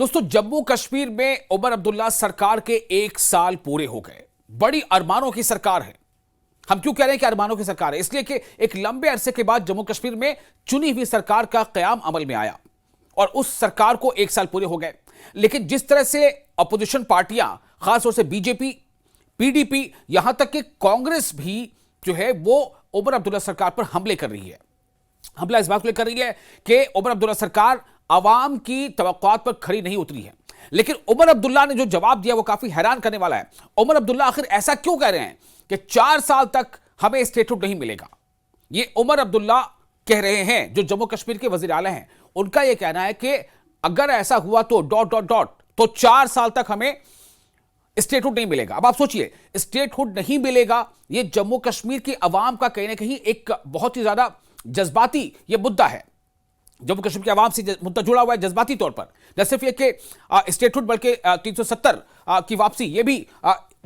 दोस्तों, जम्मू कश्मीर में उमर अब्दुल्ला सरकार के 1 साल पूरे हो गए। बड़ी अरमानों की सरकार है। हम क्यों कह रहे हैं कि अरमानों की सरकार है? इसलिए कि एक लंबे अरसे के बाद जम्मू कश्मीर में चुनी हुई सरकार का कयाम अमल में आया और उस सरकार को 1 साल पूरे हो गए। लेकिन जिस तरह से अपोजिशन पार्टियां, खासतौर से बीजेपी, पीडीपी, यहां तक कि कांग्रेस भी जो है वो उमर अब्दुल्ला सरकार पर हमले कर रही है। हमला इस बात को लेकर रही है कि उमर अब्दुल्ला सरकार आवाम की तवक्कुआत पर खरी नहीं उतरी है। लेकिन उमर अब्दुल्ला ने जो जवाब दिया वो काफी हैरान करने वाला है। उमर अब्दुल्ला आखिर ऐसा क्यों कह रहे हैं कि 4 साल तक हमें स्टेटहुड नहीं मिलेगा? ये उमर अब्दुल्ला कह रहे हैं, जो जम्मू कश्मीर के वजीर आला हैं। उनका यह कहना है कि अगर ऐसा हुआ तो डॉट डॉट डॉट तो 4 साल तक हमें स्टेटहुड नहीं मिलेगा। अब आप सोचिए, स्टेटहुड नहीं मिलेगा, यह जम्मू कश्मीर की आवाम का कहीं ना कहीं एक बहुत ही ज्यादा जज्बाती यह मुद्दा है। जम्मू कश्मीर की आवाम से मुद्दा जुड़ा हुआ है जज्बाती तौर पर। न सिर्फ ये कि स्टेटहुड बल्कि 370 की वापसी, ये भी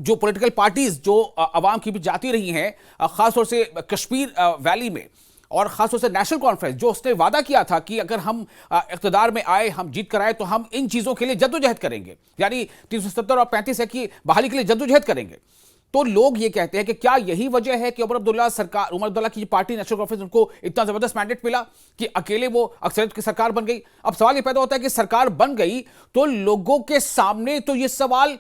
जो पॉलिटिकल पार्टीज जो आवाम की भी जाती रही हैं, खासतौर से कश्मीर वैली में, और खासतौर से नेशनल कॉन्फ्रेंस जो उसने वादा किया था कि अगर हम इख्तिदार में आए, हम जीत कर आए, तो हम इन चीजों के लिए जद्दोजहद करेंगे, यानी 370 और 35 है की बहाली के लिए जद्दोजहद करेंगे। तो लोग ये कहते हैं कि क्या यही वजह है कि उमर अब्दुल्ला की पार्टी नेशनल कॉन्फ्रेंस, उनको इतना जबरदस्त मैंडेट मिला कि अकेले वो अक्सरियत की सरकार बन गई? अब सवाल ये पैदा होता है कि सरकार बन गई तो लोगों के सामने तो ये सवाल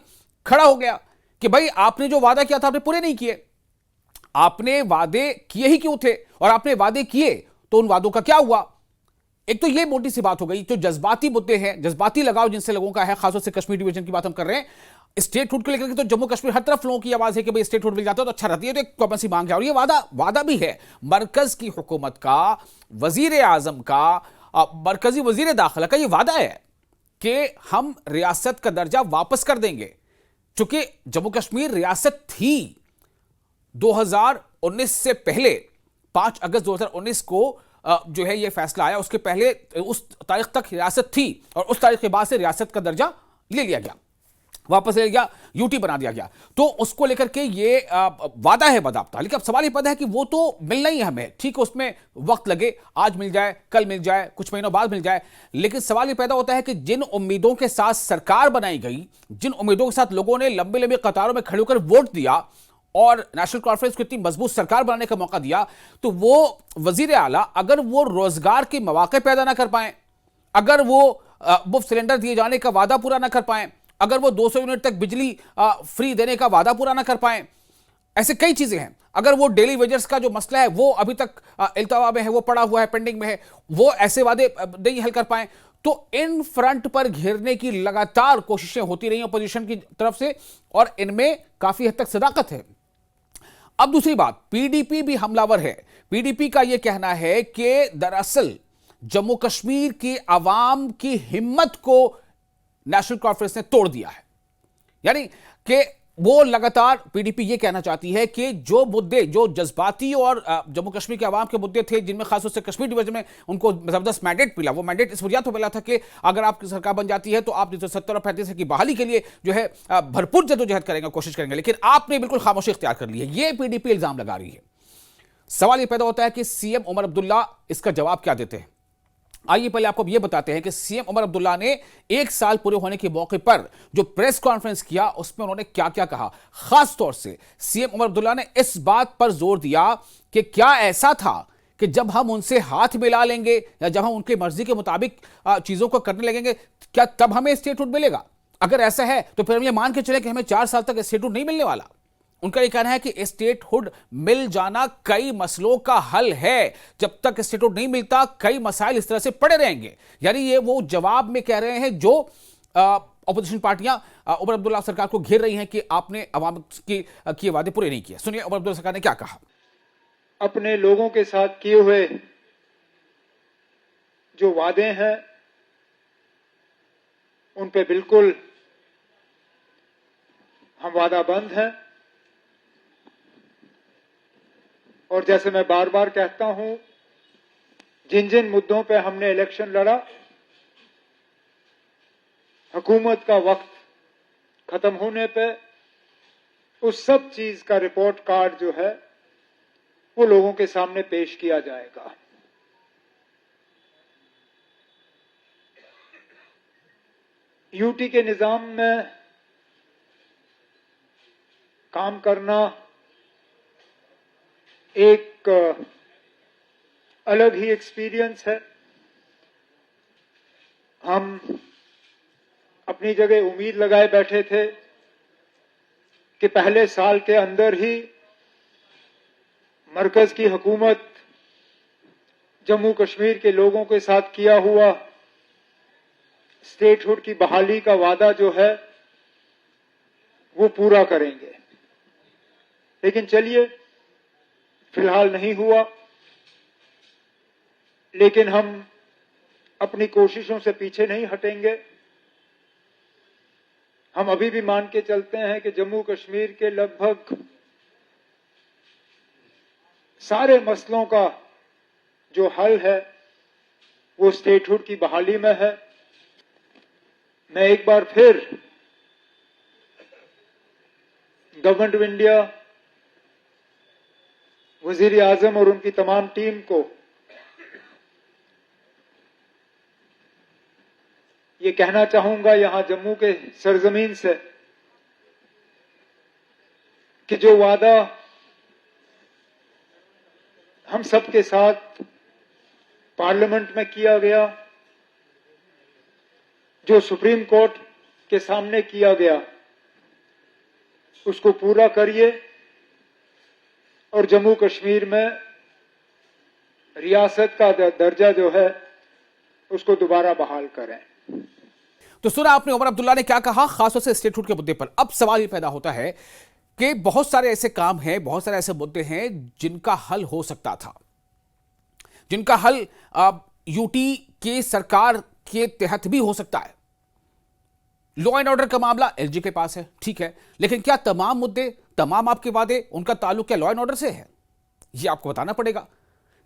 खड़ा हो गया कि भाई आपने जो वादा किया था आपने पूरे नहीं किए। आपने वादे किए ही क्यों थे? और आपने वादे किए तो उन वादों का क्या हुआ? एक तो ये मोटी सी बात हो गई। जो जज्बाती मुद्दे हैं, जज्बाती लगाव जिनसे लोगों का है, खासतौर से कश्मीर डिवीजन की बात हम कर रहे हैं, स्टेटहुड को लेकर के तो जम्मू कश्मीर हर तरफ लोगों की आवाज है कि भाई स्टेटहुड मिल जाता है तो अच्छा रहती है, तो एक कॉमन सी मांग है। और ये वादा भी है मरकज की हुकूमत का, वजीर आजम का, मरकजी वजीर दाखिला का ये वादा है कि हम रियासत का दर्जा वापस कर देंगे। चूंकि जम्मू कश्मीर रियासत थी 2019 से पहले, 5 अगस्त 2019 को जो है ये फैसला आया, उसके पहले उस तारीख तक रियासत थी और उस तारीख के बाद से रियासत का दर्जा ले लिया गया, वापस ले लिया, यूटी बना दिया गया। तो उसको लेकर के ये वादा है बदाबता। लेकिन अब सवाल ये पैदा है कि वो तो मिलना ही हमें, ठीक है, उसमें वक्त लगे, आज मिल जाए, कल मिल जाए, कुछ महीनों बाद मिल जाए। लेकिन सवाल ये पैदा होता है कि जिन उम्मीदों के साथ सरकार बनाई गई, जिन उम्मीदों के साथ लोगों ने लंबी लंबी कतारों में खड़े होकर वोट दिया और नेशनल कॉन्फ्रेंस को इतनी मजबूत सरकार बनाने का मौका दिया, तो वो वजीर आला अगर वो रोजगार के मौके पैदा ना कर पाए, अगर वो मुफ्त सिलेंडर दिए जाने का वादा पूरा ना कर पाए, अगर वो 200 यूनिट तक बिजली फ्री देने का वादा पूरा ना कर पाए, ऐसे कई चीजें हैं, अगर वो डेली वेजर्स का जो मसला है वो अभी तक इल्तवा में है, वो पड़ा हुआ है, पेंडिंग में है, वो ऐसे वादे नहीं हल कर पाए, तो इन फ्रंट पर घेरने की लगातार कोशिशें होती रही अपोजिशन की तरफ से और इनमें काफी हद तक सदाकत है। अब दूसरी बात, पीडीपी भी हमलावर है। पीडीपी का यह कहना है कि दरअसल जम्मू कश्मीर की आवाम की हिम्मत को नेशनल कॉन्फ्रेंस ने तोड़ दिया है। यानी कि वो लगातार पीडीपी ये कहना चाहती है कि जो मुद्दे, जो जज्बाती और जम्मू कश्मीर के आवाम के मुद्दे थे, जिनमें खासतौर से कश्मीर डिवीजन में उनको जबरदस्त मैंडेट मिला, वो मैंडेट इस बुनियाद पर मिला था कि अगर आपकी सरकार बन जाती है तो आप 370 और 35 की बहाली के लिए जो है भरपूर जद्दोजहद करेंगे, कोशिश करेंगे। लेकिन आपने बिल्कुल खामोशी इख्तियार कर ली है, ये पीडीपी इल्जाम लगा रही है। सवाल यह पैदा होता है कि सीएम उमर अब्दुल्ला इसका जवाब क्या देते हैं? आइए पहले आपको ये बताते हैं कि सीएम उमर अब्दुल्ला ने 1 साल पूरे होने के मौके पर जो प्रेस कॉन्फ्रेंस किया उसमें उन्होंने क्या क्या कहा। खास तौर से सीएम उमर अब्दुल्ला ने इस बात पर जोर दिया कि क्या ऐसा था कि जब हम उनसे हाथ मिला लेंगे या जब हम उनकी मर्जी के मुताबिक चीजों को करने लगेंगे, क्या तब हमें स्टेटहुड मिलेगा? अगर ऐसा है तो फिर हम ये मान के चले कि हमें 4 साल तक स्टेटहुड नहीं मिलने वाला। उनका यह कहना है कि स्टेटहुड मिल जाना कई मसलों का हल है। जब तक स्टेटहुड नहीं मिलता कई मसाइल इस तरह से पड़े रहेंगे। यानी ये वो जवाब में कह रहे हैं जो अपोजिशन पार्टियां उमर अब्दुल्ला सरकार को घेर रही हैं कि आपने अवाम की वादे पूरे नहीं किए। सुनिए उमर अब्दुल्ला सरकार ने क्या कहा। अपने लोगों के साथ किए हुए जो वादे हैं उन पे बिल्कुल हम वादाबंद हैं। और जैसे मैं बार बार कहता हूं, जिन जिन मुद्दों पे हमने इलेक्शन लड़ा, हुकूमत का वक्त खत्म होने पे उस सब चीज का रिपोर्ट कार्ड जो है वो लोगों के सामने पेश किया जाएगा। यूटी के निजाम में काम करना एक अलग ही एक्सपीरियंस है। हम अपनी जगह उम्मीद लगाए बैठे थे कि पहले साल के अंदर ही मरकज की हुकूमत जम्मू कश्मीर के लोगों के साथ किया हुआ स्टेटहुड की बहाली का वादा जो है वो पूरा करेंगे, लेकिन चलिए फिलहाल नहीं हुआ। लेकिन हम अपनी कोशिशों से पीछे नहीं हटेंगे। हम अभी भी मान के चलते हैं कि जम्मू कश्मीर के लगभग सारे मसलों का जो हल है वो स्टेटहुड की बहाली में है। मैं एक बार फिर गवर्नमेंट ऑफ इंडिया, वजीर आजम और उनकी तमाम टीम को ये कहना चाहूंगा यहां जम्मू के सरजमीन से कि जो वादा हम सबके साथ पार्लियामेंट में किया गया, जो सुप्रीम कोर्ट के सामने किया गया, उसको पूरा करिए और जम्मू कश्मीर में रियासत का दर्जा जो है उसको दोबारा बहाल करें। तो सुना आपने उमर अब्दुल्ला ने क्या कहा, खासतौर से स्टेटहुड के मुद्दे पर। अब सवाल ये पैदा होता है कि बहुत सारे ऐसे काम हैं, बहुत सारे ऐसे मुद्दे हैं जिनका हल हो सकता था, जिनका हल यूटी के सरकार के तहत भी हो सकता है। लॉ एंड ऑर्डर का मामला एलजी के पास है, ठीक है, लेकिन क्या तमाम मुद्दे, तमाम आपके वादे, उनका ताल्लुक क्या लॉ एंड ऑर्डर से है? ये आपको बताना पड़ेगा।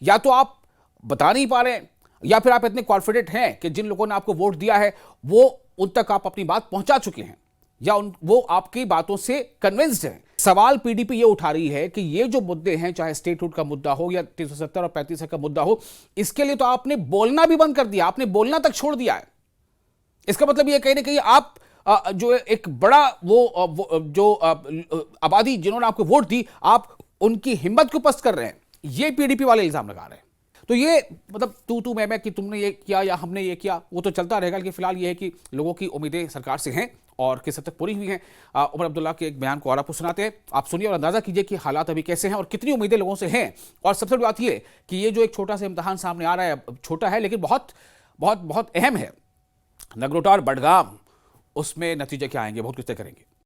या तो आप बता नहीं पा रहे हैं, या फिर आप इतने कॉन्फिडेंट हैं कि जिन लोगों ने आपको वोट दिया है वो उन तक आप अपनी बात पहुंचा चुके हैं, या वो आपकी बातों से कन्विंस्ड हैं। सवाल पीडीपी ये उठा रही है कि ये जो मुद्दे हैं, चाहे स्टेटहुड का मुद्दा हो या 370 और 35 का मुद्दा हो, इसके लिए तो आपने बोलना भी बंद कर दिया, आपने बोलना तक छोड़ दिया है। इसका मतलब ये कहीं ना कहीं आप जो एक बड़ा वो जो आबादी जिन्होंने आपको वोट दी, आप उनकी हिम्मत को पस्त कर रहे हैं। ये पीडीपी वाले इल्जाम लगा रहे हैं। तो ये मतलब तू मैं कि तुमने ये किया या हमने ये किया, वो तो चलता रहेगा। लेकिन फिलहाल ये है कि लोगों की उम्मीदें सरकार से हैं और किस हद तक पूरी हुई हैं। उमर अब्दुल्ला के एक बयान को और आपको सुनाते हैं, आप सुनिए और अंदाजा कीजिए कि हालात अभी कैसे हैं और कितनी उम्मीदें लोगों से हैं। और सबसे बड़ी बात ये कि ये जो एक छोटा सा इम्तहान सामने आ रहा है, छोटा है लेकिन बहुत बहुत बहुत अहम है, नगरोटा और बडगाम, उसमें नतीजे क्या आएंगे, बहुत कुछ तय करेंगे।